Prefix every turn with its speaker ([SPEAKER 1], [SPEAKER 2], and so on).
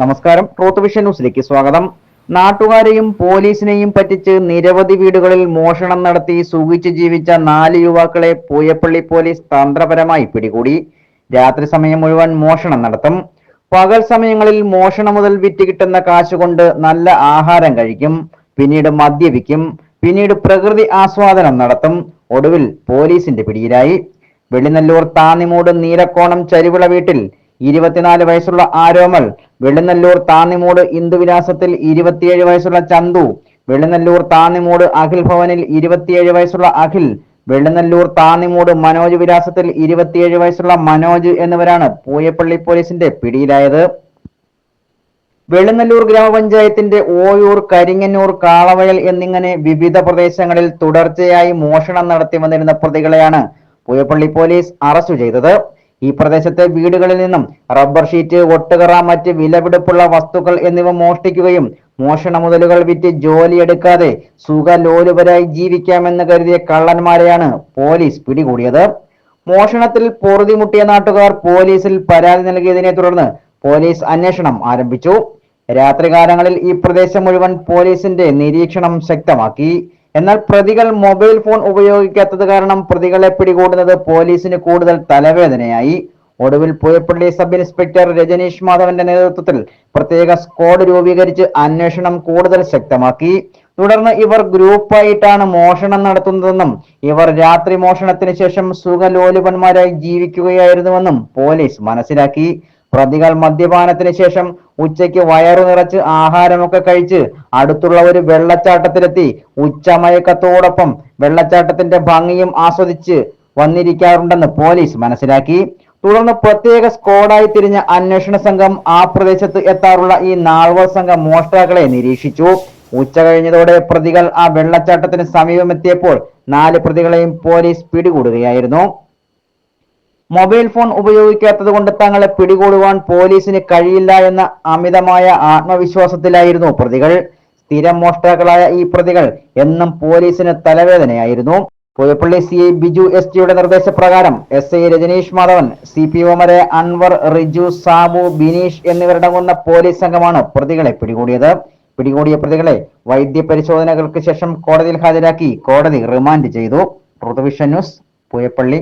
[SPEAKER 1] നമസ്കാരം. Truth vision ന്യൂസിലേക്ക് സ്വാഗതം. നാട്ടുകാരെയും പോലീസിനെയും പറ്റിച്ച് നിരവധി വീടുകളിൽ മോഷണം നടത്തി സുഖിച്ച് ജീവിച്ച 4 യുവാക്കളെ പൂയപ്പള്ളി പോലീസ് തന്ത്രപരമായി പിടികൂടി. രാത്രി സമയം മുഴുവൻ മോഷണം നടത്തും. പകൽ സമയങ്ങളിൽ മോഷണം മുതൽ വിറ്റ് കിട്ടുന്ന കാശുകൊണ്ട് നല്ല ആഹാരം കഴിക്കും, പിന്നീട് മദ്യപിക്കും, പിന്നീട് പ്രകൃതി ആസ്വാദനം നടത്തും. ഒടുവിൽ പോലീസിന്റെ പിടിയിലായി. വെള്ളിനല്ലൂർ താന്നിമൂട് നീലക്കോണം ചരിവിള വീട്ടിൽ 24 വയസ്സുള്ള ആരോമൽ, വെള്ളിനല്ലൂർ താന്നിമൂട് ഇന്ദുവിലാസത്തിൽ 27 വയസ്സുള്ള ചന്തു, വെള്ളിനല്ലൂർ താന്നിമൂട് അഖിൽ ഭവനിൽ 27 വയസ്സുള്ള അഖിൽ, വെള്ളിനല്ലൂർ താന്നിമൂട് മനോജ് വിലാസത്തിൽ 27 വയസ്സുള്ള മനോജ് എന്നിവരാണ് പൂയപ്പള്ളി പോലീസിന്റെ പിടിയിലായത്. വെള്ളിനല്ലൂർ ഗ്രാമപഞ്ചായത്തിന്റെ ഓയൂർ, കരിങ്ങന്നൂർ, കാളവയൽ എന്നിങ്ങനെ വിവിധ പ്രദേശങ്ങളിൽ തുടർച്ചയായി മോഷണം നടത്തി വന്നിരുന്ന പ്രതികളെയാണ് പൂയപ്പള്ളി പോലീസ് അറസ്റ്റ് ചെയ്തത്. ഈ പ്രദേശത്തെ വീടുകളിൽ നിന്നും റബ്ബർ ഷീറ്റ്, ഒട്ടുകറ, മറ്റ് വിലപിടിപ്പുള്ള വസ്തുക്കൾ എന്നിവ മോഷ്ടിക്കുകയും മോഷണ മുതലുകൾ വിറ്റ് ജോലിയെടുക്കാതെ സുഖലോലുപരായി ജീവിക്കാമെന്ന് കരുതിയ കള്ളന്മാരെയാണ് പോലീസ് പിടികൂടിയത്. മോഷണത്തിൽ പൊറുതിമുട്ടിയ നാട്ടുകാർ പോലീസിൽ പരാതി നൽകിയതിനെ തുടർന്ന് പോലീസ് അന്വേഷണം ആരംഭിച്ചു. രാത്രികാലങ്ങളിൽ ഈ പ്രദേശം മുഴുവൻ പോലീസിന്റെ നിരീക്ഷണം ശക്തമാക്കി. എന്നാൽ പ്രതികൾ മൊബൈൽ ഫോൺ ഉപയോഗിക്കാത്തത് കാരണം പ്രതികളെ പിടികൂടുന്നത് പോലീസിന് കൂടുതൽ തലവേദനയായി. ഒടുവിൽ പൂയപ്പള്ളി സബ് ഇൻസ്പെക്ടർ രജനീഷ് മാധവന്റെ നേതൃത്വത്തിൽ പ്രത്യേക സ്ക്വാഡ് രൂപീകരിച്ച് അന്വേഷണം കൂടുതൽ ശക്തമാക്കി. തുടർന്ന് ഇവർ ഗ്രൂപ്പായിട്ടാണ് മോഷണം നടത്തുന്നതെന്നും ഇവർ രാത്രി മോഷണത്തിന് ശേഷം സുഖലോലുപന്മാരായി ജീവിക്കുകയായിരുന്നുവെന്നും പോലീസ് മനസ്സിലാക്കി. പ്രതികൾ മദ്യപാനത്തിന് ശേഷം ഉച്ചയ്ക്ക് വയറു നിറച്ച് ആഹാരമൊക്കെ കഴിച്ച് അടുത്തുള്ള ഒരു വെള്ളച്ചാട്ടത്തിലെത്തി ഉച്ചമയക്കത്തോടൊപ്പം വെള്ളച്ചാട്ടത്തിന്റെ ഭംഗിയും ആസ്വദിച്ച് വന്നിരിക്കാറുണ്ടെന്ന് പോലീസ് മനസ്സിലാക്കി. തുടർന്ന് പ്രത്യേക സ്ക്വാഡായി തിരിഞ്ഞ അന്വേഷണ സംഘം ആ പ്രദേശത്ത് എത്താറുള്ള ഈ 4 സംഘം മോഷ്ടാക്കളെ നിരീക്ഷിച്ചു. ഉച്ച കഴിഞ്ഞതോടെ പ്രതികൾ ആ വെള്ളച്ചാട്ടത്തിന് സമീപമെത്തിയപ്പോൾ 4 പ്രതികളെയും പോലീസ് പിടികൂടുകയായിരുന്നു. മൊബൈൽ ഫോൺ ഉപയോഗിക്കാത്തത് കൊണ്ട് തങ്ങളെ പിടികൂടുവാൻ പോലീസിന് കഴിയില്ല എന്ന അമിതമായ ആത്മവിശ്വാസത്തിലായിരുന്നു പ്രതികൾ. സ്ഥിരം മോഷ്ടാക്കളായ ഈ പ്രതികൾ എന്നും പോലീസിന് തലവേദനയായിരുന്നു. പൂയപ്പള്ളി CI ബിജു STയുടെ നിർദ്ദേശപ്രകാരം SI രജനീഷ് മാധവൻ, CPOമാരെ അൻവർ, റിജു, സാബു, ബിനീഷ് എന്നിവരടങ്ങുന്ന പോലീസ് സംഘമാണ് പ്രതികളെ പിടികൂടിയത്. പിടികൂടിയ പ്രതികളെ വൈദ്യപരിശോധനകൾക്ക് ശേഷം കോടതിയിൽ ഹാജരാക്കി കോടതി റിമാൻഡ് ചെയ്തു. Truth vision news, Pooyappally.